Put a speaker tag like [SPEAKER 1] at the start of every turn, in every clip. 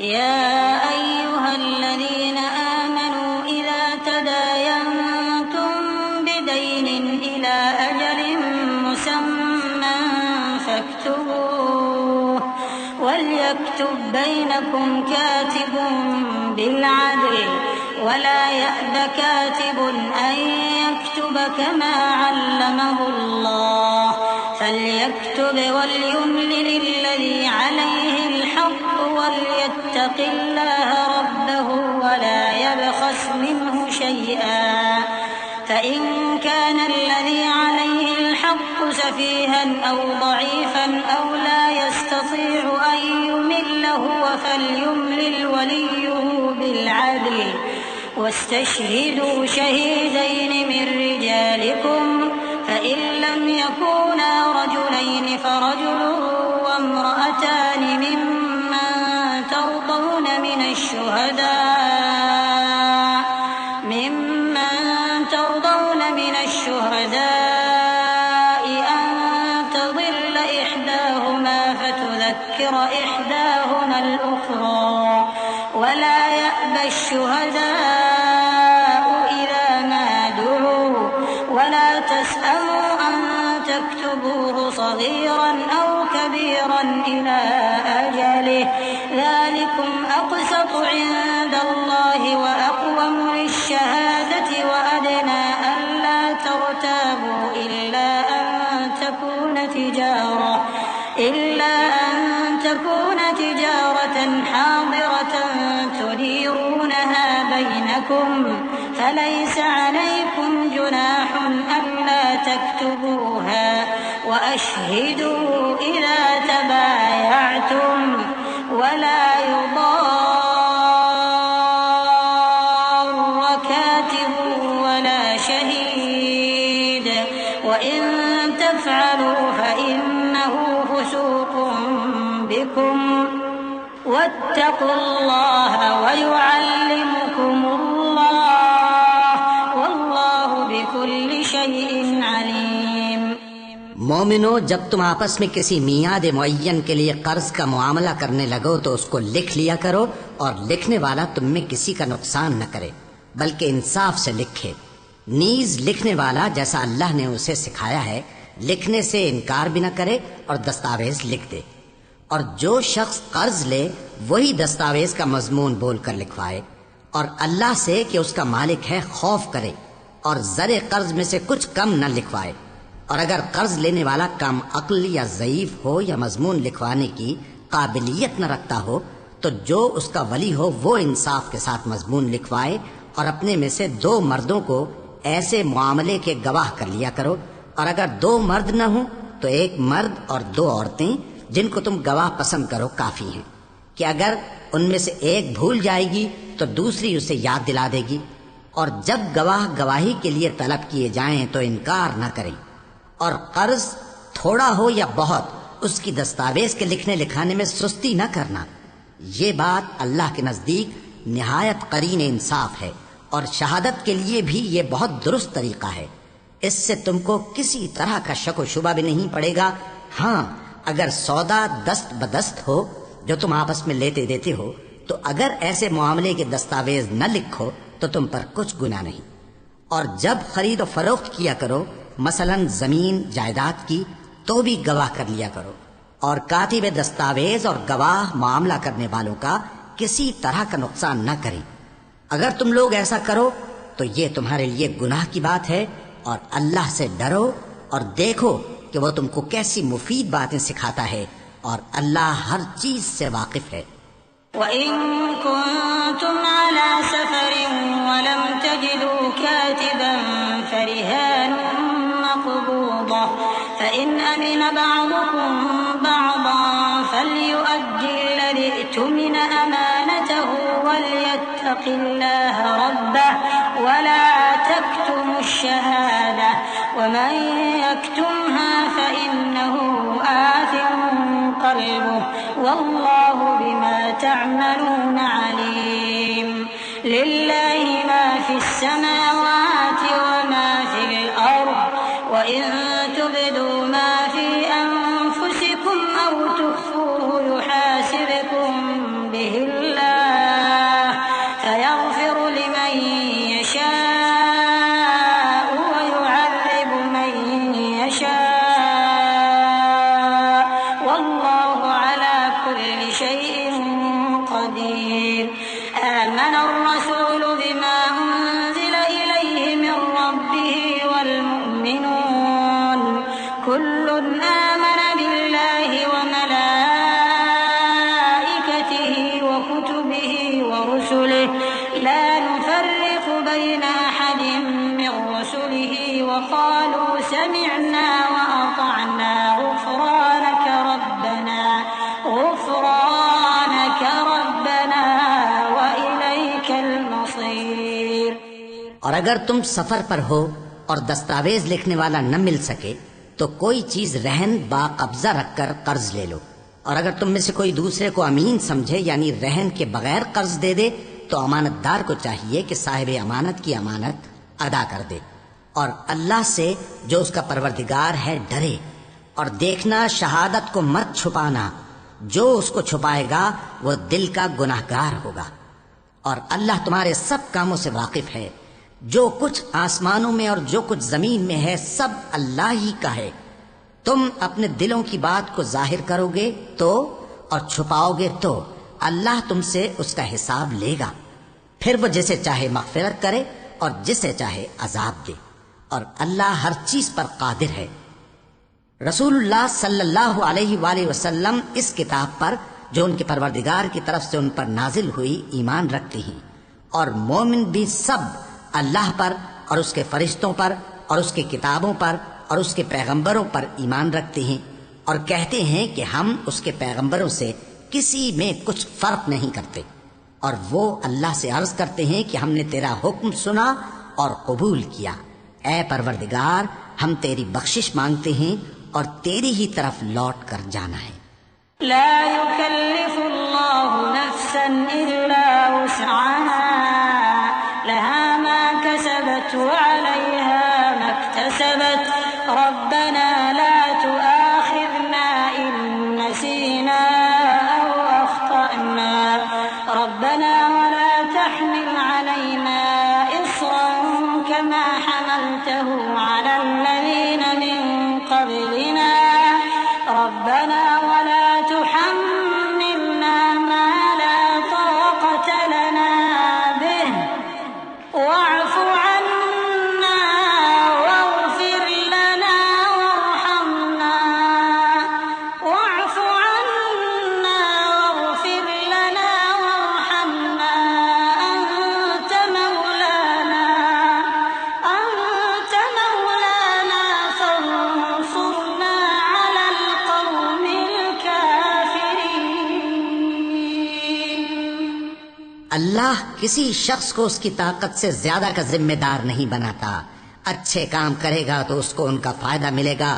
[SPEAKER 1] يا أيها الذين آمنوا إذا تداينتم بدين إلى أجل مسمى فاكتبوه وليكتب بينكم كاتب بالعدل ولا يأب كاتب أن يكتب كما علمه الله فليكتب وليملل الذي عليه الحق وليتق الله ربه ولا يبخس منه شيئا فإن كان الذي عليه الحق سفيها أو ضعيفا أو لا يستطيع أن يمل هو فليملل وليه بالعدل واستشهدوا شهيدين من رجالكم فإن لم يكونا رجلين فرجل وامرأتان ممن ترضون من الشهداء أن تضل إحداهما فتذكر إحداهما الأخرى ولا يأبى الشهداء إذا ما دعوا ولا تسأموا أن تكتبوه صغيرا أو كبيرا إلى أجله ذلكم أقسط عند الله وأقوم للشهادة وأدنى ألا ترتابوا إلا أن تكون تجارة حاضرة تديرونها بينكم فليس عليكم جناح ألا تكتبوها وأشهدوا إذا تبايعتم ولا يضار كاتب ولا شهيد وإن تفعلوا فإنه فسوق بكم واتقوا الله ويعلمكم الله والله بكل شيء عليم۔
[SPEAKER 2] مومنو، جب تم آپس میں کسی میعاد معین کے لیے قرض کا معاملہ کرنے لگو تو اس کو لکھ لیا کرو اور لکھنے والا تم میں کسی کا نقصان نہ کرے بلکہ انصاف سے لکھے۔ نیز لکھنے والا جیسا اللہ نے اسے سکھایا ہے لکھنے سے انکار بھی نہ کرے اور دستاویز لکھ دے، اور جو شخص قرض لے وہی دستاویز کا مضمون بول کر لکھوائے، اور اللہ سے کہ اس کا مالک ہے خوف کرے اور زر قرض میں سے کچھ کم نہ لکھوائے۔ اور اگر قرض لینے والا کم عقل یا ضعیف ہو یا مضمون لکھوانے کی قابلیت نہ رکھتا ہو تو جو اس کا ولی ہو وہ انصاف کے ساتھ مضمون لکھوائے، اور اپنے میں سے 2 مردوں کو ایسے معاملے کے گواہ کر لیا کرو، اور اگر 2 مرد نہ ہوں تو 1 مرد اور 2 عورتیں جن کو تم گواہ پسند کرو کافی ہیں، کہ اگر ان میں سے ایک بھول جائے گی تو دوسری اسے یاد دلا دے گی۔ اور جب گواہ گواہی کے لیے طلب کیے جائیں تو انکار نہ کریں، اور قرض تھوڑا ہو یا بہت اس کی دستاویز کے لکھنے لکھانے میں سستی نہ کرنا۔ یہ بات اللہ کے نزدیک نہایت قرین انصاف ہے، اور شہادت کے لیے بھی یہ بہت درست طریقہ ہے۔ اس سے تم کو کسی طرح کا شک و شبہ بھی نہیں پڑے گا۔ ہاں، اگر سودا دست بدست ہو جو تم آپس میں لیتے دیتے ہو تو اگر ایسے معاملے کے دستاویز نہ لکھو تو تم پر کچھ گناہ نہیں۔ اور جب خرید و فروخت کیا کرو، مثلا زمین جائیداد کی، تو بھی گواہ کر لیا کرو، اور کاتب دستاویز اور گواہ معاملہ کرنے والوں کا کسی طرح کا نقصان نہ کریں۔ اگر تم لوگ ایسا کرو تو یہ تمہارے لیے گناہ کی بات ہے، اور اللہ سے ڈرو اور دیکھو کہ وہ تم کو کیسی مفید باتیں سکھاتا ہے، اور اللہ ہر چیز سے واقف ہے۔
[SPEAKER 1] وَإِن كُنتُمْ عَلَى سَفَرٍ وَلَمْ تَجِدُوا كَاتِبًا فَرِهَانٌ مَّقْبُوضَةٌ فَإِنْ أَمِنَ بَعْضُكُم بَعْضًا فَلْيُؤَدِّ الَّذِي اؤْتُمِنَ أَمَانَتَهُ وَلْيَتَّقِ اللَّهَ رَبَّهُ وَلَا تَكْتُمُوا الشَّهَادَةَ وَمَن يَكْتُمْهَا فَإِنَّهُ آثِمٌ قَلْبُهُ وَاللَّهُ بِمَا تعملون عليم۔ لله ما في السماوات وما في الأرض وإن تبدوا ما في أنفسكم أو تخفوه يحاسبكم به الله فيغفر لمن يشاء ويعذب من يشاء والله على كل شيء قدير آمن الرسول بما أنزل إليه من ربه والمؤمنون كل آمن بالله وملائكته وكتبه ورسله لا نفرق بين أحد من رسله وقالوا سمعنا وأطعنا غفرانك ربنا وإليك المصير۔
[SPEAKER 2] اور اگر تم سفر پر ہو اور دستاویز لکھنے والا نہ مل سکے تو کوئی چیز رہن با قبضہ رکھ کر قرض لے لو، اور اگر تم میں سے کوئی دوسرے کو امین سمجھے یعنی رہن کے بغیر قرض دے دے تو امانت دار کو چاہیے کہ صاحب امانت کی امانت ادا کر دے، اور اللہ سے جو اس کا پروردگار ہے ڈرے، اور دیکھنا شہادت کو مت چھپانا، جو اس کو چھپائے گا وہ دل کا گناہگار ہوگا، اور اللہ تمہارے سب کاموں سے واقف ہے، جو کچھ آسمانوں میں اور جو کچھ زمین میں ہے سب اللہ ہی کا ہے۔ تم اپنے دلوں کی بات کو ظاہر کرو گے تو اور چھپاؤ گے تو اللہ تم سے اس کا حساب لے گا، پھر وہ جسے چاہے مغفرت کرے اور جسے چاہے عذاب دے، اور اللہ ہر چیز پر قادر ہے۔ رسول اللہ صلی اللہ علیہ وآلہ وسلم اس کتاب پر جو ان کے پروردگار کی طرف سے ان پر نازل ہوئی ایمان رکھتے ہیں، اور مومن بھی سب اللہ پر اور اس کے فرشتوں پر اور اس کی کتابوں پر اور اس کے پیغمبروں پر ایمان رکھتے ہیں، اور کہتے ہیں کہ ہم اس کے پیغمبروں سے کسی میں کچھ فرق نہیں کرتے، اور وہ اللہ سے عرض کرتے ہیں کہ ہم نے تیرا حکم سنا اور قبول کیا، اے پروردگار ہم تیری بخشش مانگتے ہیں اور تیری ہی طرف لوٹ کر جانا ہے۔
[SPEAKER 1] لا يكلف الله نفسا إلا وسعها لها ما كسبت وعليها ما اكتسبت ربنا لا تؤاخذنا إن نسينا أو أخطأنا ربنا ولا تحمل علينا إصرا كما حملته على الذين من قبلنا ربنا ولا تحملنا ما لا طاقة لنا به واعف عنا واغفر لنا وارحمنا واعف عنا واغفر لنا وارحمنا أنت مولانا فانصرنا على القوم الكافرين۔
[SPEAKER 2] اللہ کسی شخص کو اس کی طاقت سے زیادہ کا ذمہ دار نہیں بناتا، اچھے کام کرے گا تو اس کو ان کا فائدہ ملے گا،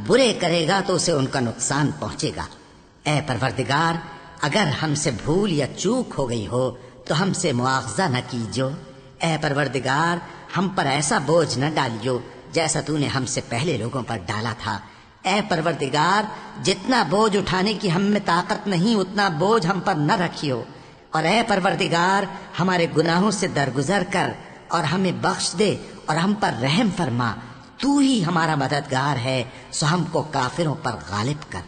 [SPEAKER 2] برے کرے گا تو اسے ان کا نقصان پہنچے گا۔ اے پروردگار اگر ہم سے بھول یا چوک ہو گئی ہو تو ہم سے مواخذہ نہ کیجو، اے پروردگار ہم پر ایسا بوجھ نہ ڈالیو جیسا تو نے ہم سے پہلے لوگوں پر ڈالا تھا، اے پروردگار جتنا بوجھ اٹھانے کی ہم میں طاقت نہیں اتنا بوجھ ہم پر نہ رکھیو، اور اے پروردگار ہمارے گناہوں سے درگزر کر اور ہمیں بخش دے اور ہم پر رحم فرما، تو ہی ہمارا مددگار ہے، سو ہم کو کافروں پر غالب کر۔